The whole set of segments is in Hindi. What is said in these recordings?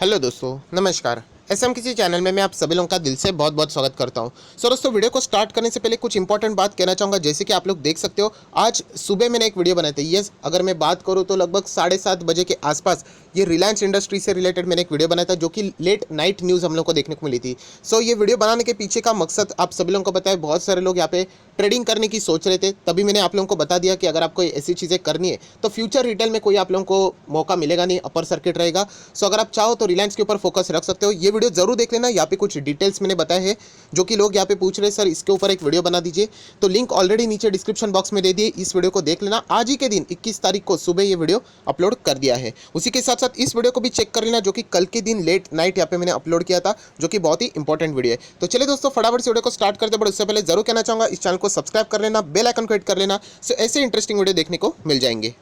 हेलो दोस्तों, नमस्कार। एसएम किसी चैनल में मैं आप सभी लोगों का दिल से बहुत बहुत स्वागत करता हूं। दोस्तों, वीडियो को स्टार्ट करने से पहले कुछ इंपॉर्टेंट बात कहना चाहूँगा। जैसे कि आप लोग देख सकते हो, आज सुबह मैंने एक वीडियो बनाई थी। यस, अगर मैं बात करूँ तो लगभग 7:30 बजे के आसपास ये रिलायंस इंडस्ट्री से रिलेटेड मैंने एक वीडियो बनाया था, जो कि लेट नाइट न्यूज़ हम लोग को देखने को मिली थी। ये वीडियो बनाने के पीछे का मकसद आप सभी लोगों को पता है। बहुत सारे लोग यहाँ पे ट्रेडिंग करने की सोच रहे थे, तभी मैंने आप लोगों को बता दिया कि अगर आपको ऐसी चीज़ें करनी है तो फ्यूचर रिटेल में कोई आप लोगों को मौका मिलेगा नहीं, अपर सर्किट रहेगा। अगर आप चाहो तो रिलायंस के ऊपर फोकस रख सकते हो। ये वीडियो जरूर देख लेना। यहाँ पे कुछ डिटेल्स मैंने बताए हैं, जो कि लोग यहाँ पे पूछ रहे हैं, सर इसके ऊपर एक वीडियो बना दीजिए। तो लिंक ऑलरेडी नीचे डिस्क्रिप्शन बॉक्स में दे दिए, इस वीडियो को देख लेना। आज ही के दिन 21 तारीख को सुबह ये वीडियो अपलोड कर दिया है। उसी के साथ साथ इस वीडियो को भी चेक कर लेना, जो कि कल के दिन लेट नाइट यहाँ पे मैंने अपलोड किया था, जो कि बहुत ही इंपॉर्टेंट वीडियो है। तो चलिए दोस्तों, फटाफट से वीडियो को स्टार्ट करते, बट उससे पहले जरूर कहना चाहूंगा, इस चैनल को सब्सक्राइब कर लेना, बेल आइकन को हिट कर लेना, ऐसे इंटरेस्टिंग वीडियो देखने को मिल जाएंगे।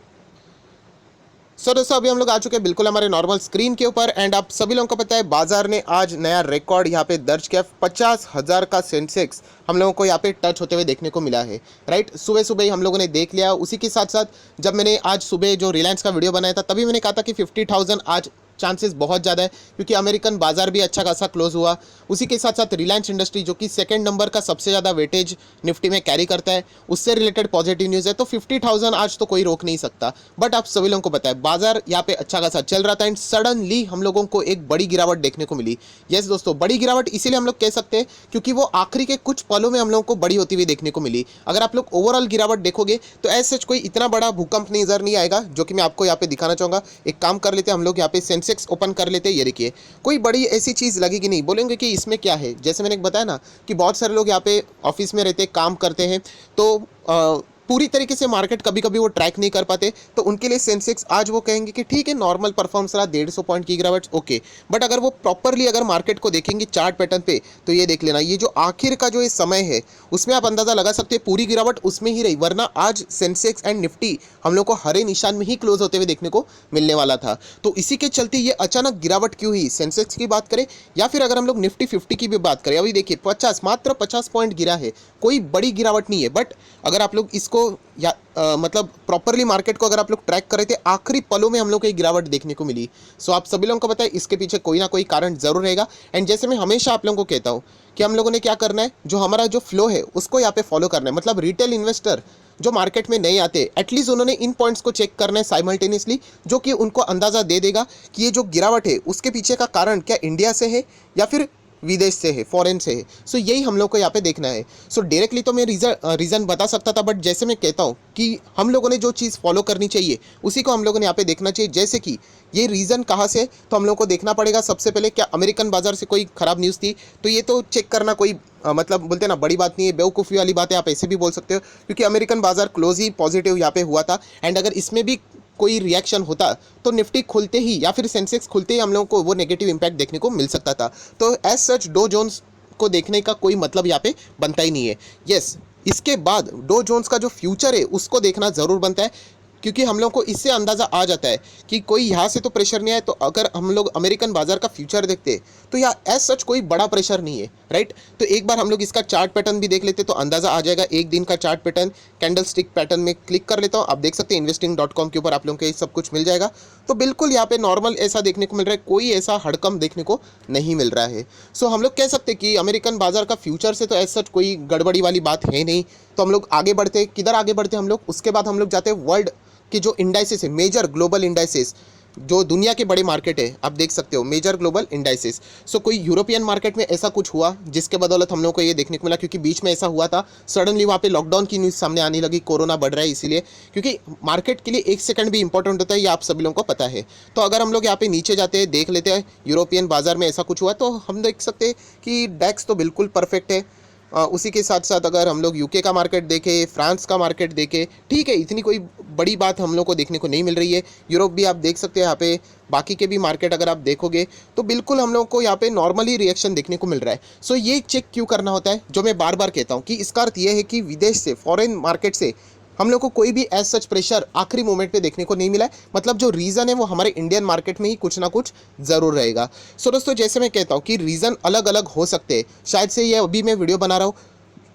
दोस्तों, अभी हम लोग आ चुके हैं बिल्कुल हमारे नॉर्मल स्क्रीन के ऊपर। एंड आप सभी लोगों को पता है, बाजार ने आज नया रिकॉर्ड यहाँ पे दर्ज किया। 50,000 का सेंसेक्स हम लोगों को यहाँ पे टच होते हुए देखने को मिला है। राइट, सुबह सुबह ही हम लोगों ने देख लिया। उसी के साथ साथ जब मैंने आज सुबह जो रिलायंस का वीडियो बनाया था, तभी मैंने कहा था कि 50,000 आज चांसेस बहुत ज़्यादा है, क्योंकि अमेरिकन बाजार भी अच्छा खासा क्लोज हुआ। उसी के साथ साथ रिलायंस इंडस्ट्री, जो कि सेकंड नंबर का सबसे ज़्यादा वेटेज निफ्टी में कैरी करता है, उससे रिलेटेड पॉजिटिव न्यूज़ है। तो 50,000 आज तो कोई रोक नहीं सकता। बट आप सभी लोगों को पता है, बाजार यहाँ पे अच्छा खासा चल रहा था, एंड सडनली हम लोगों को एक बड़ी गिरावट देखने को मिली। यस दोस्तों, बड़ी गिरावट इसीलिए हम लोग कह सकते हैं क्योंकि वो आखिरी के कुछ पलों में हम लोगों को बड़ी होती हुई देखने को मिली। अगर आप लोग ओवरऑल गिरावट देखोगे तो एज सच कोई इतना बड़ा भूकंप नजर नहीं आएगा, जो कि मैं आपको यहाँ पे दिखाना चाहूँगा। एक काम कर लेते हैं, हम लोग यहाँ पे सेंसेक्स ओपन कर लेते हैं। ये देखिए, कोई बड़ी ऐसी चीज़ लगेगी नहीं, बोलेंगे कि इसमें क्या है। जैसे मैंने बताया ना कि बहुत सारे लोग यहाँ पे ऑफिस में रहते, काम करते हैं, तो पूरी तरीके से मार्केट कभी कभी वो ट्रैक नहीं कर पाते, तो उनके लिए सेंसेक्स आज वो कहेंगे कि ठीक है, नॉर्मल परफॉर्मेंस रहा, 150 पॉइंट की गिरावट, ओके। बट अगर वो प्रॉपरली अगर मार्केट को देखेंगे चार्ट पैटर्न पे, तो ये देख लेना, ये जो आखिर का जो ये समय है, उसमें आप अंदाजा लगा सकते हैं पूरी गिरावट उसमें ही रही। वरना आज सेंसेक्स एंड निफ्टी हम लोग को हरे निशान में ही क्लोज होते हुए देखने को मिलने वाला था। तो इसी के चलते ये अचानक गिरावट क्यों हुई, सेंसेक्स की बात करें या फिर अगर हम लोग निफ्टी 50 की भी बात करें, अभी देखिए मात्र 50 पॉइंट गिरा है, कोई बड़ी गिरावट नहीं है। बट अगर आप लोग इसको या मतलब प्रॉपरली मार्केट को अगर आप लोग ट्रैक कर रहे थे, आखिरी पलों में हम लोग को एक गिरावट देखने को मिली। आप सभी लोगों को पता है, इसके पीछे कोई ना कोई कारण जरूर रहेगा। एंड जैसे मैं हमेशा आप लोगों को कहता हूँ कि हम लोगों ने क्या करना है, जो हमारा जो फ्लो है उसको यहाँ पे फॉलो करना है। मतलब रिटेल इन्वेस्टर जो मार्केट में नहीं आते, एटलीस्ट उन्होंने इन पॉइंट्स को चेक करना है साइमल्टेनियसली, जो कि उनको अंदाज़ा दे देगा कि ये जो गिरावट है उसके पीछे का कारण क्या इंडिया से है या फिर विदेश से है, फॉरेन से है। यही हम लोग को यहाँ पे देखना है। डायरेक्टली तो मैं रीज़न बता सकता था, बट जैसे मैं कहता हूँ कि हम लोगों ने जो चीज़ फॉलो करनी चाहिए उसी को हम लोगों ने यहाँ पे देखना चाहिए। जैसे कि ये रीज़न कहाँ से, तो हम लोग को देखना पड़ेगा सबसे पहले, क्या अमेरिकन बाजार से कोई ख़राब न्यूज़ थी। तो ये तो चेक करना कोई मतलब बोलते हैं ना, बड़ी बात नहीं है, बेवकूफ़ी वाली बात है, आप ऐसे भी बोल सकते हो, क्योंकि अमेरिकन बाजार क्लोज ही पॉजिटिव यहाँ पे हुआ था। एंड अगर इसमें भी कोई रिएक्शन होता तो निफ्टी खुलते ही या फिर सेंसेक्स खुलते ही हम लोगों को वो नेगेटिव इंपैक्ट देखने को मिल सकता था। तो एज सच डो जोन्स को देखने का कोई मतलब यहाँ पे बनता ही नहीं है। यस, इसके बाद डो जोन्स का जो फ्यूचर है उसको देखना ज़रूर बनता है, क्योंकि हम लोग को इससे अंदाज़ा आ जाता है कि कोई यहाँ से तो प्रेशर नहीं आए। तो अगर हम लोग अमेरिकन बाजार का फ्यूचर देखते तो यहाँ एज सच कोई बड़ा प्रेशर नहीं है। राइट, तो एक बार हम लोग इसका चार्ट पैटर्न भी देख लेते तो अंदाज़ा आ जाएगा। एक दिन का chart pattern candle stick pattern में क्लिक कर लेता हूँ, आप देख सकते हैं investing.com के ऊपर आप लोगों को सब कुछ मिल जाएगा। तो बिल्कुल यहाँ पे नॉर्मल ऐसा देखने को मिल रहा है, कोई ऐसा हड़कम देखने को नहीं मिल रहा है। हम लोग कह सकते हैं कि अमेरिकन बाजार का फ्यूचर से तो एज सच कोई गड़बड़ी वाली बात है नहीं। तो हम लोग आगे बढ़ते, किधर आगे बढ़ते हम लोग, उसके बाद हम लोग जाते हैं वर्ल्ड कि जो इंडाइसेस है, मेजर ग्लोबल इंडाइसेस, जो दुनिया के बड़े मार्केट है, आप देख सकते हो मेजर ग्लोबल इंडाइसेस। कोई यूरोपियन मार्केट में ऐसा कुछ हुआ जिसके बदौलत हम लोग को ये देखने को मिला, क्योंकि बीच में ऐसा हुआ था, सडनली वहाँ पे लॉकडाउन की न्यूज़ सामने आने लगी, कोरोना बढ़ रहा है इसीलिए, क्योंकि मार्केट के लिए एक सेकंड भी इंपॉर्टेंट होता है, ये आप सभी लोगों को पता है। तो अगर हम लोग यहाँ पे नीचे जाते हैं, देख लेते हैं यूरोपियन बाजार में ऐसा कुछ हुआ, तो हम देख सकते हैं कि डैक्स तो बिल्कुल परफेक्ट है। उसी के साथ साथ अगर हम लोग यूके का मार्केट देखें, फ्रांस का मार्केट देखें, ठीक है, इतनी कोई बड़ी बात हम लोग को देखने को नहीं मिल रही है। यूरोप भी आप देख सकते हैं, यहाँ पे बाकी के भी मार्केट अगर आप देखोगे तो बिल्कुल हम लोग को यहाँ पे नॉर्मली रिएक्शन देखने को मिल रहा है। ये चेक क्यों करना होता है, जो मैं बार बार कहता हूँ कि इसका अर्थ ये है कि विदेश से, फॉरेन मार्केट से हम लोग को कोई भी एज सच प्रेशर आखिरी मोमेंट पे देखने को नहीं मिला है। मतलब जो रीज़न है वो हमारे इंडियन मार्केट में ही कुछ ना कुछ ज़रूर रहेगा। दोस्तों, जैसे मैं कहता हूँ कि रीज़न अलग अलग हो सकते हैं, शायद से ये अभी मैं वीडियो बना रहा हूँ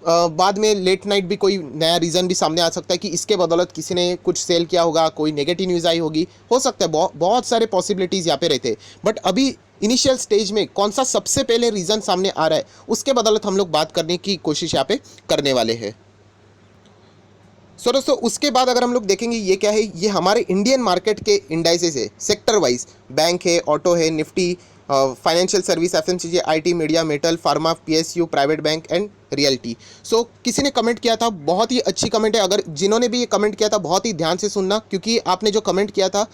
बाद में लेट नाइट भी कोई नया रीज़न भी सामने आ सकता है कि इसके बदौलत किसी ने कुछ सेल किया होगा, कोई नेगेटिव न्यूज़ आई होगी, हो सकता है बहुत सारे पॉसिबिलिटीज़ यहाँ पे रहते हैं। बट अभी इनिशियल स्टेज में कौन सा सबसे पहले रीज़न सामने आ रहा है, उसके बदौलत हम लोग बात करने की कोशिश यहाँ पे करने वाले हैं। सो दोस्तों, उसके बाद अगर हम लोग देखेंगे ये क्या है, ये हमारे इंडियन मार्केट के इंडाइसेस है सेक्टर वाइज। बैंक है, ऑटो है, Nifty, financial service, FMCG, IT, media, metal, pharma, PSU, private bank and realty. So किसी ने कमेंट किया था, बहुत ही अच्छी कमेंट है। अगर जिन्होंने भी ये कमेंट किया था बहुत ही ध्यान से सुनना, क्योंकि आपने जो कमेंट किया था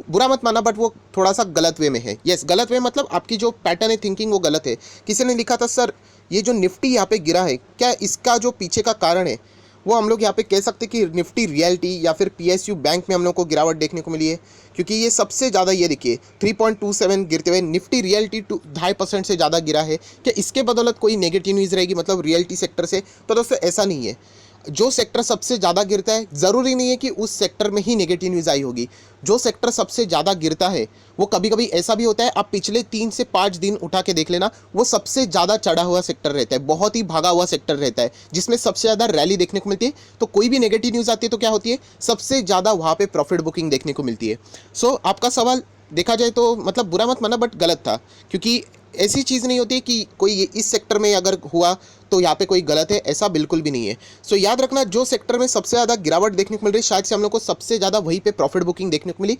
बुरा मत मानना, बट वो थोड़ा सा गलत वे में है। यस, गलत वे मतलब आपकी जो पैटर्न है थिंकिंग वो गलत है। किसी ने लिखा था, सर ये जो निफ्टी यहाँ पे गिरा है, क्या इसका जो पीछे का कारण है वो हम लोग यहाँ पे कह सकते हैं कि निफ्टी रियल्टी या फिर पीएसयू बैंक में हम लोग को गिरावट देखने को मिली है, क्योंकि ये सबसे ज़्यादा, ये देखिए 3.27 गिरते हुए निफ्टी रियल्टी 2.5% से ज़्यादा गिरा है। क्या इसके बदौलत कोई नेगेटिव न्यूज़ रहेगी, मतलब रियल्टी सेक्टर से? तो दोस्तों ऐसा नहीं है। जो सेक्टर सबसे ज़्यादा गिरता है, ज़रूरी नहीं है कि उस सेक्टर में ही नेगेटिव न्यूज़ आई होगी। जो सेक्टर सबसे ज़्यादा गिरता है वो कभी कभी ऐसा भी होता है, आप पिछले 3 से 5 दिन उठा के देख लेना, वो सबसे ज़्यादा चढ़ा हुआ सेक्टर रहता है, बहुत ही भागा हुआ सेक्टर रहता है, जिसमें सबसे ज़्यादा रैली देखने को मिलती है। तो कोई भी नेगेटिव न्यूज़ आती है तो क्या होती है, सबसे ज़्यादा वहाँ पर प्रॉफिट बुकिंग देखने को मिलती है। सो आपका सवाल देखा जाए तो मतलब बुरा मत मानना, बट गलत था, क्योंकि ऐसी चीज़ नहीं होती कि कोई इस सेक्टर में अगर हुआ तो यहाँ पे कोई गलत है, ऐसा बिल्कुल भी नहीं है। सो याद रखना, जो सेक्टर में सबसे ज़्यादा गिरावट देखने को मिल रही है, शायद से हम लोग को सबसे ज़्यादा वहीं पे प्रॉफिट बुकिंग देखने को मिली।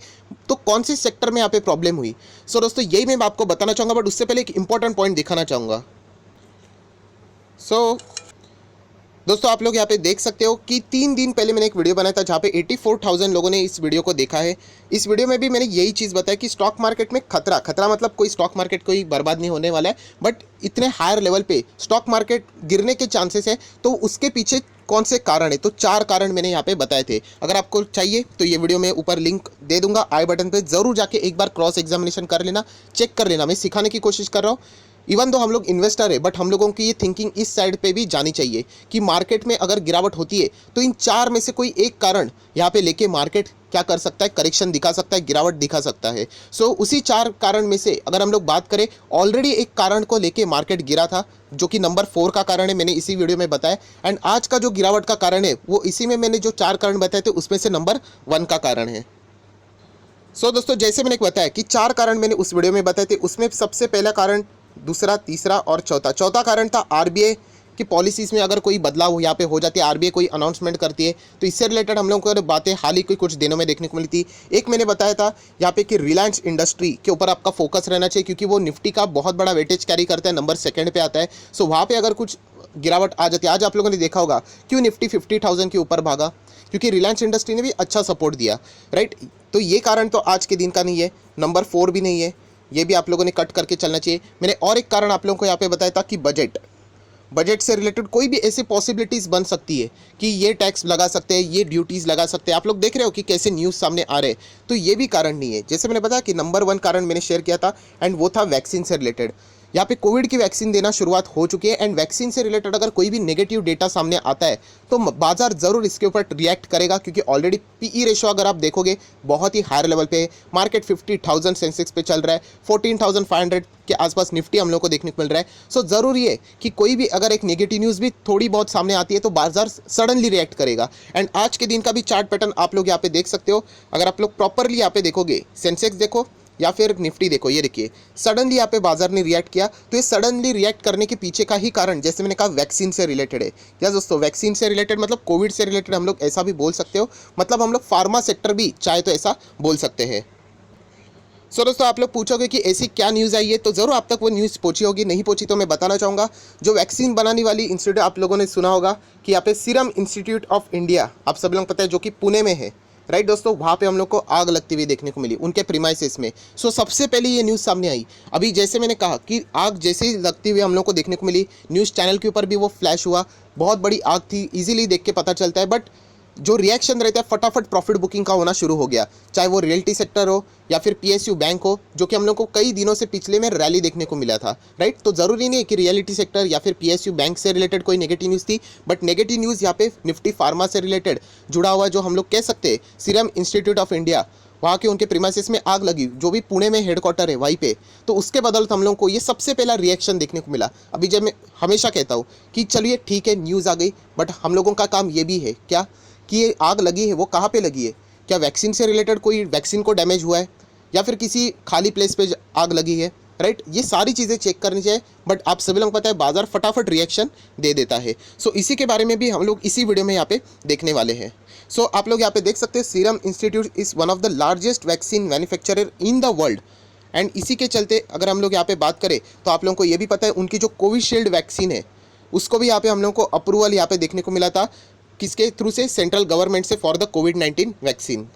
तो कौन से सेक्टर में यहाँ पे प्रॉब्लम हुई, सो दोस्तों यही मैं आपको बताना चाहूँगा, बट उससे पहले एक इंपॉर्टेंट पॉइंट दिखाना चाहूँगा। सो दोस्तों आप लोग यहाँ पे देख सकते हो कि 3 दिन पहले मैंने एक वीडियो बनाया था जहाँ पे 84,000 लोगों ने इस वीडियो को देखा है। इस वीडियो में भी मैंने यही चीज़ बताया कि स्टॉक मार्केट में खतरा मतलब कोई स्टॉक मार्केट कोई बर्बाद नहीं होने वाला है, बट इतने हायर लेवल पे स्टॉक मार्केट गिरने के चांसेस है। तो उसके पीछे कौन से कारण है, तो 4 कारण मैंने यहाँ पे बताए थे। अगर आपको चाहिए तो ये वीडियो में ऊपर लिंक दे दूंगा आई बटन पे, ज़रूर जाके एक बार क्रॉस एग्जामिनेशन कर लेना, चेक कर लेना। मैं सिखाने की कोशिश कर रहा हूँ। इवन दो हम लोग इन्वेस्टर है, बट हम लोगों की ये थिंकिंग इस साइड पे भी जानी चाहिए कि मार्केट में अगर गिरावट होती है तो इन 4 में से कोई एक कारण यहाँ पे लेके मार्केट क्या कर सकता है, करेक्शन दिखा सकता है, गिरावट दिखा सकता है। सो उसी 4 कारण में से अगर हम लोग बात करें, ऑलरेडी एक कारण को लेके मार्केट गिरा था, जो कि नंबर 4 का कारण है, मैंने इसी वीडियो में बताया। एंड आज का जो गिरावट का कारण है वो इसी में मैंने जो 4 कारण बताए थे उसमें से नंबर 1 का कारण है। सो दोस्तों जैसे मैंने बताया कि 4 कारण मैंने उस वीडियो में बताए थे, उसमें सबसे पहला कारण, दूसरा, तीसरा और चौथा कारण था आरबीआई की पॉलिसीज़ में अगर कोई बदलाव यहाँ पे हो जाती है, आरबीआई कोई अनाउंसमेंट करती है, तो इससे रिलेटेड हम लोगों को बातें हाल ही कुछ दिनों में देखने को मिली थी। एक मैंने बताया था यहाँ पे कि रिलायंस इंडस्ट्री के ऊपर आपका फोकस रहना चाहिए, क्योंकि वो निफ्टी का बहुत बड़ा वेटेज कैरी करता है, नंबर 2 पे आता है। सो वहाँ पर अगर कुछ गिरावट आ जाती है, आज आप लोगों ने देखा होगा क्यों निफ्टी 50,000 के ऊपर भागा, क्योंकि रिलायंस इंडस्ट्री ने भी अच्छा सपोर्ट दिया, राइट। तो ये कारण तो आज के दिन का नहीं है, नंबर 4 भी नहीं है, ये भी आप लोगों ने कट करके चलना चाहिए। मैंने और एक कारण आप लोगों को यहाँ पे बताया था कि बजट से रिलेटेड कोई भी ऐसी पॉसिबिलिटीज़ बन सकती है कि ये टैक्स लगा सकते हैं, ये ड्यूटीज़ लगा सकते हैं। आप लोग देख रहे हो कि कैसे न्यूज़ सामने आ रहे हैं, तो ये भी कारण नहीं है। जैसे मैंने बताया कि नंबर 1 कारण मैंने शेयर किया था, एंड वो था वैक्सीन से रिलेटेड। यहाँ पे कोविड की वैक्सीन देना शुरुआत हो चुकी है, एंड वैक्सीन से रिलेटेड अगर कोई भी नेगेटिव डेटा सामने आता है तो बाजार ज़रूर इसके ऊपर रिएक्ट करेगा, क्योंकि ऑलरेडी पीई रेशो अगर आप देखोगे बहुत ही हायर लेवल पे है। मार्केट 50,000 सेंसेक्स पे चल रहा है, 14,500 के आसपास निफ्टी हम लोग को देखने को मिल रहा है। सो ज़रूरी है कि कोई भी अगर एक नेगेटिव न्यूज़ भी थोड़ी बहुत सामने आती है तो बाजार सडनली रिएक्ट करेगा। एंड आज के दिन का भी चार्ट पैटर्न आप लोग यहाँ पे देख सकते हो। अगर आप लोग प्रॉपरली यहाँ पे देखोगे, सेंसेक्स देखो या फिर निफ्टी देखो, ये देखिए सडनली यहाँ पे बाजार ने रिएक्ट किया। तो ये सडनली रिएक्ट करने के पीछे का ही कारण, जैसे मैंने कहा, वैक्सीन से रिलेटेड है। या दोस्तों वैक्सीन से रिलेटेड मतलब कोविड से रिलेटेड हम लोग ऐसा भी बोल सकते हो, मतलब हम लोग फार्मा सेक्टर भी चाहे तो ऐसा बोल सकते हैं। सो दोस्तों आप लोग पूछोगे कि ऐसी क्या न्यूज़ आई है, तो ज़रूर आप तक वो न्यूज़ पहुंची होगी, नहीं पहुंची तो मैं बताना चाहूँगा। जो वैक्सीन बनाने वाली इंस्टीट्यूट आप लोगों ने सुना होगा कि यहाँ पे सीरम इंस्टीट्यूट ऑफ इंडिया, आप सब लोग पता है, जो कि पुणे में है, राइट दोस्तों। वहाँ पे हम लोग को आग लगती हुई देखने को मिली उनके प्रीमाइसेस में। सो सबसे पहले ये न्यूज़ सामने आई। अभी जैसे मैंने कहा कि आग जैसे ही लगती हुई हम लोग को देखने को मिली, न्यूज़ चैनल के ऊपर भी वो फ्लैश हुआ, बहुत बड़ी आग थी, इजीली देख के पता चलता है। बट जो रिएक्शन रहता है फटाफट प्रॉफिट बुकिंग का होना शुरू हो गया, चाहे वो रियल्टी सेक्टर हो या फिर पीएसयू बैंक हो, जो कि हम लोग को कई दिनों से पिछले में रैली देखने को मिला था, राइट। तो ज़रूरी नहीं है कि रियलिटी सेक्टर या फिर पीएसयू बैंक से रिलेटेड कोई नेगेटिव न्यूज़ थी, बट नेगेटिव न्यूज़ यहाँ पे निफ्टी फार्मा से रिलेटेड जुड़ा हुआ, जो हम लोग कह सकते हैं सीरम इंस्टीट्यूट ऑफ इंडिया, वहाँ के उनके प्रीमाइसेस में आग लगी, जो भी पुणे में हेडक्वार्टर है वहीं पे, तो उसके बदौलत हम लोगों को ये सबसे पहला रिएक्शन देखने को मिला। अभी जब मैं हमेशा कहता हूँ कि चलिए ठीक है न्यूज़ आ गई, बट हम लोगों का काम ये भी है क्या कि ये आग लगी है वो कहाँ पे लगी है, क्या वैक्सीन से रिलेटेड कोई वैक्सीन को डैमेज हुआ है या फिर किसी खाली प्लेस पे आग लगी है, राइट। ये सारी चीज़ें चेक करनी चाहिए, बट आप सभी लोगों को पता है बाजार फटाफट रिएक्शन दे देता है। सो इसी के बारे में भी हम लोग इसी वीडियो में यहाँ पे देखने वाले हैं। सो आप लोग यहाँ पे देख सकते हैं serum institute is one of the largest vaccine manufacturer in the world. And इसी के चलते अगर हम लोग यहाँ पे बात करें तो आप लोगों को ये भी पता है उनकी जो कोविशील्ड वैक्सीन है उसको भी यहाँ पे हम लोग को अप्रूवल यहाँ पे देखने को मिला था, किसके थ्रू से, सेंट्रल गवर्नमेंट से, फॉर द कोविड-19 वैक्सीन।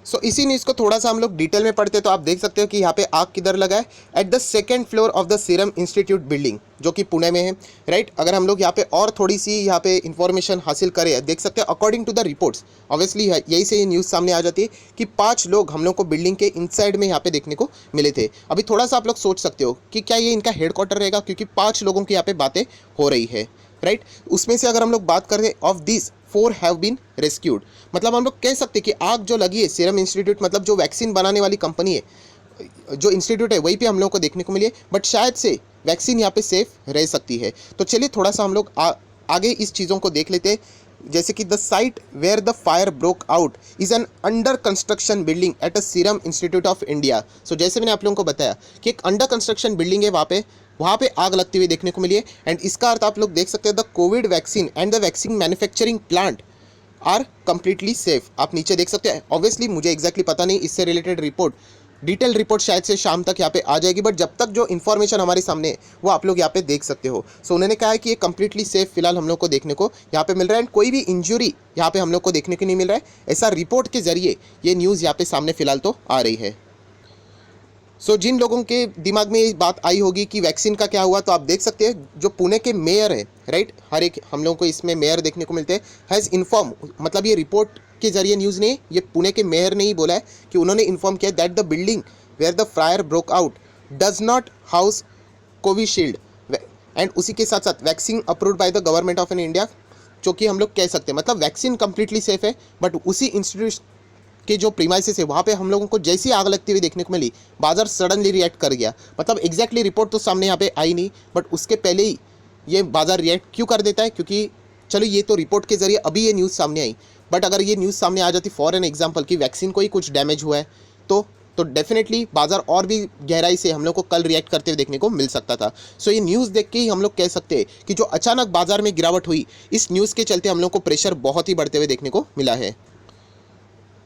सो इसी न्यूज़ को थोड़ा सा हम लोग डिटेल में पढ़ते तो आप देख सकते हो कि यहाँ पे आग किधर लगा है, at the second floor of the serum institute building, जो कि पुणे में है, राइट। अगर हम लोग यहाँ पे और थोड़ी सी यहाँ पे इन्फॉर्मेशन हासिल करें, देख सकते हैं according to the reports, obviously यही से ये न्यूज़ सामने आ जाती है कि 5 लोग हम लोग को बिल्डिंग के इनसाइड में यहाँ पे देखने को मिले थे। अभी थोड़ा सा आप लोग सोच सकते हो कि क्या ये इनका हेडक्वार्टर रहेगा, क्योंकि 5 लोगों की यहाँ पे बातें हो रही है, राइट। उसमें से अगर हम लोग बात करें of this 4 have been rescued, मतलब हम लोग कह सकते हैं कि आग जो लगी है सीरम इंस्टीट्यूट, मतलब जो वैक्सीन बनाने वाली कंपनी है, जो इंस्टीट्यूट है वहीं पे हम लोग को देखने को मिली है, बट शायद से वैक्सीन यहाँ पे सेफ रह सकती है। तो चलिए थोड़ा सा हम लोग आगे इस चीज़ों को देख लेते हैं, जैसे कि the site where the fire broke out is an under construction building at a Serum Institute of India. So जैसे मैंने आप लोगों को बताया कि एक अंडर कंस्ट्रक्शन बिल्डिंग है, वहाँ पे आग लगती हुई देखने को मिली है। एंड इसका अर्थ आप लोग देख सकते हैं the covid vaccine and the vaccine manufacturing plant are completely safe. आप नीचे देख सकते हैं, ऑब्वियसली मुझे एग्जैक्टली पता नहीं, इससे रिलेटेड डिटेल रिपोर्ट शायद से शाम तक यहाँ पे आ जाएगी, बट जब तक जो इन्फॉर्मेशन हमारे सामने है वो आप लोग यहाँ पे देख सकते हो। सो उन्होंने कहा है कि ये कंप्लीटली सेफ फिलहाल हम लोग को देखने को यहाँ पे मिल रहा है, एंड कोई भी इंजरी यहाँ पे हम लोग को देखने को नहीं मिल रहा है, ऐसा रिपोर्ट के जरिए ये न्यूज़ यहाँ पे सामने फिलहाल तो आ रही है। सो जिन लोगों के दिमाग में ये बात आई होगी कि वैक्सीन का क्या हुआ, तो आप देख सकते हैं जो पुणे के मेयर हैं, राइट, हर एक हम लोगों को इसमें मेयर देखने को मिलते हैं, हैज़ इन्फॉर्म, मतलब ये रिपोर्ट के जरिए न्यूज़ नहीं, ये पुणे के मेयर ने ही बोला है कि उन्होंने इन्फॉर्म किया that the building where the fire broke out does not house Covishield, and उसी के साथ साथ vaccine approved by the government of India, जो कि हम लोग कह सकते हैं मतलब वैक्सीन कंप्लीटली सेफ है, बट उसी इंस्टीट्यूट के जो प्रीमाइसेस है वहाँ पे हम लोगों को जैसी आग लगती हुई देखने को मिली, बाजार सडनली रिएक्ट कर गया। मतलब एग्जैक्टली रिपोर्ट तो सामने यहाँ पे आई नहीं, बट उसके पहले ही ये बाजार रिएक्ट क्यों कर देता है, क्योंकि चलो ये तो रिपोर्ट के जरिए अभी ये न्यूज़ सामने आई, बट अगर ये न्यूज़ सामने आ जाती फॉर एन एग्जाम्पल कि वैक्सीन को ही कुछ डैमेज हुआ है, तो डेफिनेटली बाजार और भी गहराई से हम लोग को कल रिएक्ट करते हुए देखने को मिल सकता था। सो ये न्यूज़ देख के ही हम लोग कह सकते हैं कि जो अचानक बाजार में गिरावट हुई, इस न्यूज़ के चलते हम लोग को प्रेशर बहुत ही बढ़ते हुए देखने को मिला है।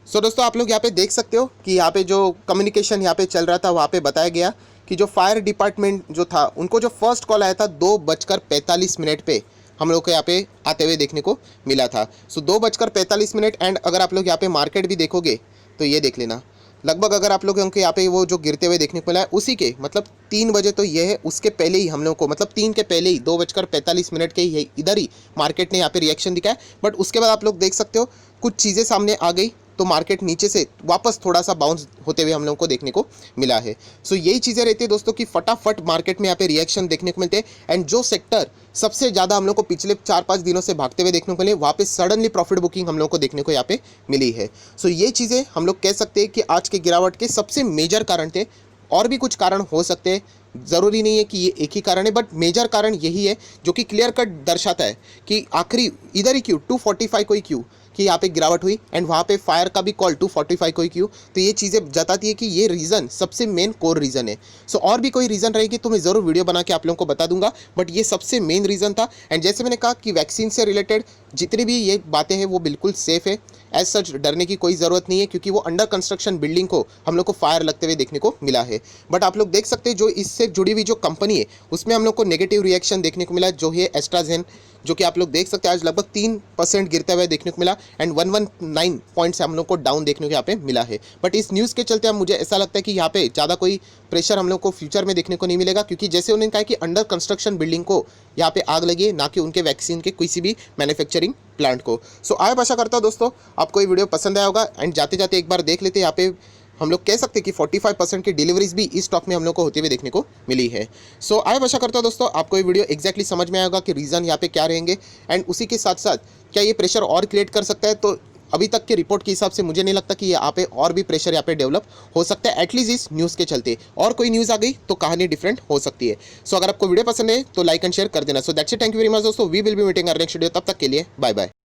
सो दोस्तों आप लोग यहाँ पे देख सकते हो कि यहाँ पे जो कम्युनिकेशन यहाँ पे चल रहा था, वहाँ पे बताया गया कि जो फायर डिपार्टमेंट जो था उनको जो फर्स्ट कॉल आया था 2:45 पे हम लोग को यहाँ पे आते हुए देखने को मिला था। सो 2:45, एंड अगर आप लोग यहाँ पे मार्केट भी देखोगे तो ये देख लेना, लगभग अगर आप लोगों को यहाँ पे वो जो गिरते हुए देखने को मिला है उसी के मतलब 3 बजे, तो ये है उसके पहले ही हम लोग को, मतलब 3 के पहले ही 2:45 के ही इधर ही मार्केट ने यहाँ पे रिएक्शन दिखाया। बट उसके बाद आप लोग देख सकते हो कुछ चीज़ें सामने आ गई, तो मार्केट नीचे से वापस थोड़ा सा बाउंस होते हुए हम लोगों को देखने को मिला है। सो यही चीज़ें रहती है दोस्तों कि फटाफट मार्केट में यहाँ पे रिएक्शन देखने को मिलते हैं, एंड जो सेक्टर सबसे ज़्यादा हम लोग को पिछले 4-5 दिनों से भागते हुए देखने को मिले, वहाँ पे सडनली प्रॉफिट बुकिंग हम लोग को देखने को यहाँ पे मिली है। सो ये चीज़ें हम लोग कह सकते हैं कि आज के गिरावट के सबसे मेजर कारण थे, और भी कुछ कारण हो सकते हैं, ज़रूरी नहीं है कि ये एक ही कारण है, बट मेजर कारण यही है जो कि क्लियर कट दर्शाता है कि आखिरी इधर ही क्यों 245 को ही क्यों कि यहाँ पे गिरावट हुई, एंड वहाँ पे फायर का भी कॉल 245 को ही क्यों, तो ये चीज़ें बताती है कि ये रीज़न सबसे मेन कोर रीज़न है। सो और भी कोई रीज़न रहेगी तो मैं ज़रूर वीडियो बना के आप लोगों को बता दूंगा, बट ये सबसे मेन रीज़न था। एंड जैसे मैंने कहा कि वैक्सीन से रिलेटेड जितनी भी ये बातें हैं वो बिल्कुल सेफ़ है, एज सच डरने की कोई ज़रूरत नहीं है, क्योंकि वो अंडर कंस्ट्रक्शन बिल्डिंग को हम लोग को फायर लगते हुए देखने को मिला है। बट आप लोग देख सकते हैं जो इससे जुड़ी हुई जो कंपनी है उसमें हम लोग को नेगेटिव रिएक्शन देखने को मिला, जो है एस्ट्राजेन, जो कि आप लोग देख सकते हैं आज लगभग 3% गिरते हुए देखने को मिला, एंड 119 पॉइंट्स हम लोग को डाउन देखने को यहाँ पे मिला है। बट इस न्यूज़ के चलते अब मुझे ऐसा लगता है कि यहाँ पे ज़्यादा कोई प्रेशर हम लोग को फ्यूचर में देखने को नहीं मिलेगा, क्योंकि जैसे उन्होंने कहा कि अंडर कंस्ट्रक्शन बिल्डिंग को यहाँ पे आग लगी है, ना कि उनके वैक्सीन के किसी भी मैन्युफैक्चरिंग प्लांट को। सो आया आशा करता हूँ दोस्तों आपको ये वीडियो पसंद आया होगा, एंड जाते जाते एक बार देख लेते यहाँ पे हम लोग कह सकते हैं कि 45% की डिलीवरीज भी इस स्टॉक में हम लोग को होते हुए देखने को मिली है। सो आया आशा करता हूँ दोस्तों आपको ये वीडियो एग्जैक्टली समझ में आएगा कि रीज़न यहाँ पे क्या रहेंगे, एंड उसी के साथ साथ क्या ये प्रेशर और क्रिएट कर सकता है, तो अभी तक की रिपोर्ट के हिसाब से मुझे नहीं लगता कि यहाँ पे और भी प्रेशर यहाँ पे डेवलप हो सकता है, एटलीस्ट इस न्यूज़ के चलते। और कोई न्यूज़ आ गई तो कहानी डिफरेंट हो सकती है। सो अगर आपको वीडियो पसंद है तो लाइक एंड शेयर कर देना। So that's it, thank you very much दोस्तों, we will be meeting next video, तब तक के लिए बाय बाय।